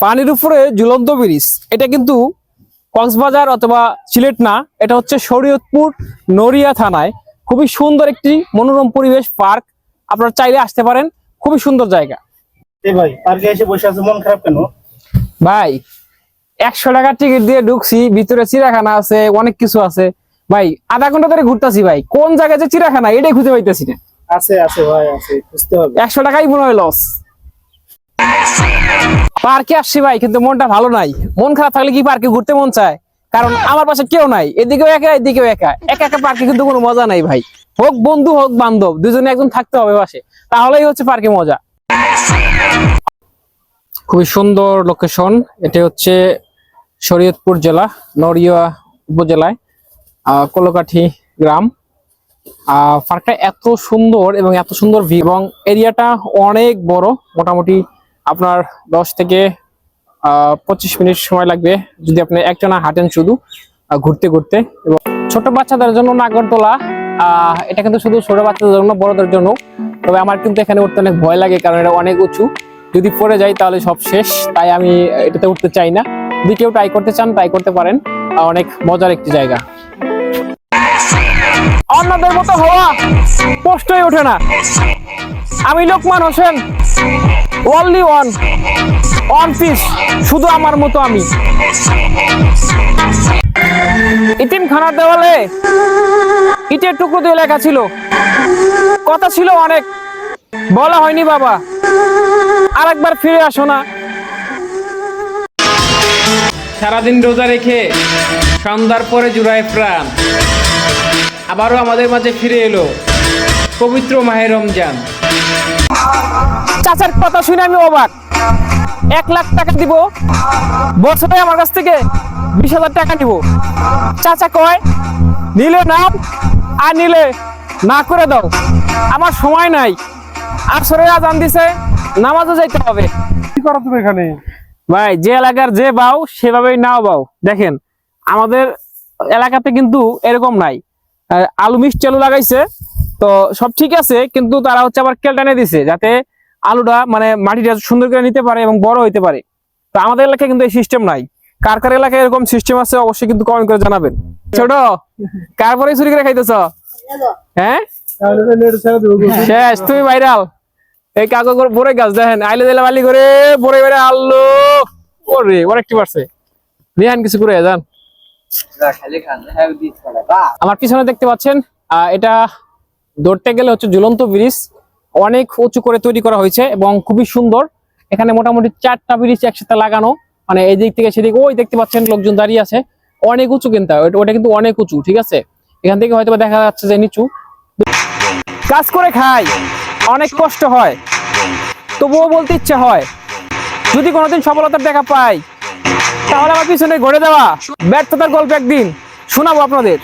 পানির উপরে ঝুলন্ত ব্রিজ, এটা কিন্তু কক্সবাজার অথবা সিলেট না, এটা হচ্ছে শরীয়তপুর নড়িয়া থানায়। খুবই সুন্দর একটি মনোরম পরিবেশ পার্ক, আপনারা চাইলে আসতে পারেন, খুবই সুন্দর জায়গা। ভাই পার্কে এসে বসে আছে, মন খারাপ কেন? ভাই 100 টাকার টিকিট দিয়ে ঢুকছি, ভিতরে চিড়িয়াখানা আছে, অনেক কিছু আছে ভাই। আধা ঘন্টা ধরে ঘুরতেছি ভাই, কোন জায়গায় যে চিড়িয়াখানা এটাই খুঁজে পাইতেছি না। আছে আছে ভাই আছে, বুঝতে হবে। 100 টাকাই মনে হয় লস। পার্কে আসছি ভাই, কিন্তু মনটা ভালো নাই। মন খারাপ থাকলে কি পার্কে ঘুরতে মন চায়? কারণ আমার পাশে কেউ নাই, এদিকেও একা এদিকেও একা, একা একা পার্কে কিন্তু কোনো মজা নাই ভাই। হোক বন্ধু হোক বান্ধব, দুজনে একজন থাকতে হবে পাশে, তাহলেই হচ্ছে পার্কে মজা। খুবই সুন্দর লোকেশন। এটা হচ্ছে শরীয়তপুর জেলা, নড়িয়া উপজেলায় কলকাঠি গ্রাম। পার্কটা এত সুন্দর এবং এত সুন্দর ভিউ, এবং এরিয়াটা অনেক বড়। মোটামুটি আপনার 10 থেকে 25 মিনিট সময় লাগবে যদি আপনি একটানা হাঁটেন শুধু ঘুরতে ঘুরতে। এবং ছোট বাচ্চাদের জন্য নাগরদোলা, এটা কিন্তু শুধু ছোট বাচ্চাদের জন্য, বড়দের জন্য। তবে আমার কিন্তু এখানে উঠতে অনেক ভয় লাগে, কারণ এটা অনেক উঁচু, যদি পড়ে যাই তাহলে সব শেষ। তাই আমি এটাতে উঠতে চাই না। যদি কেউ ট্রাই করতে চান ট্রাই করতে পারেন, অনেক মজার একটি জায়গা। অন্যদের মতো হওয়া কষ্টই ওঠে না। আমি Lokman Hossain, only one piece, শুধু আমার মতো আমি। ইতিমখানার দেওয়ালে ইটের টুকরো দিয়ে লেখা ছিল, কথা ছিল অনেক, বলা হয়নি বাবা, আরেকবার ফিরে আসো না। সারাদিন রোজা রেখে সন্ধ্যার পরে জুড়ায় প্রাণ, আবারও আমাদের মাঝে ফিরে এলো পবিত্র মাহে রমজান। চাচার কথা শুনে আমি অবাক। 1 লাখ টাকা দিব, বছরে আমার কাছ থেকে 20,000 টাকা নিব। চাচা কয় নিলে নাম, আর নিলে না করে দাও। আমার সময় নাই, আসরের আজান দিছে, নামাজও যাইতে হবে। কি করো তুমি এখানে? ভাই যে এলাকার যে বাও সেভাবেই নাও বাও। দেখেন আমাদের এলাকাতে কিন্তু এরকম নাই। আলু মিষ্টি আলু লাগাইছে, তো সব ঠিক আছে, কিন্তু তারা হচ্ছে আবার কেলটানে দিছে যাতে আলুটা মানে মাটিটা সুন্দর করে নিতে পারে এবং বড় হইতে পারে। তো আমাদের এলাকায় কিন্তু এই সিস্টেম নাই। কার কার এলাকায় এরকম সিস্টেম আছে অবশ্যই কিন্তু কমেন্ট করে জানাবেন। ছোট কার পরে চুরি করে খাইতেছ? হ্যাঁ শেষ, তুমি ভাইরাল। এই কাগজ পরে গাছ দেখেন, আইলে দিলে বালি করে পরে বেড়ে আল্লো ওরে অনেক কি পারছে। রিহান কিছু করে যান। আমার পিছনে দেখতে পাচ্ছেন, এটা ধরতে গেলে হচ্ছে ঝুলন্ত ব্রিজ, অনেক উঁচু করে তৈরি করা হয়েছে এবং খুবই সুন্দর। এখানে মোটামুটি 4টা ব্রিজ একসাথে লাগানো, মানে এই দিক থেকে সেদিক, ওই দেখতে পাচ্ছেন লোকজন দাঁড়িয়ে আছে। অনেক উঁচু কিন্তু ওটা কিন্তু অনেক উঁচু, ঠিক আছে। এখান থেকে হয়তো দেখা যাচ্ছে যে নিচু। কাজ করে খাই, অনেক কষ্ট হয়, তবুও বলতে ইচ্ছা হয় যদি কোনোদিন সফলতার দেখা পাই, তাহলে আমার পিছনে ঘুরে দেওয়া ব্যর্থতার গল্প একদিন শোনাবো আপনাদের।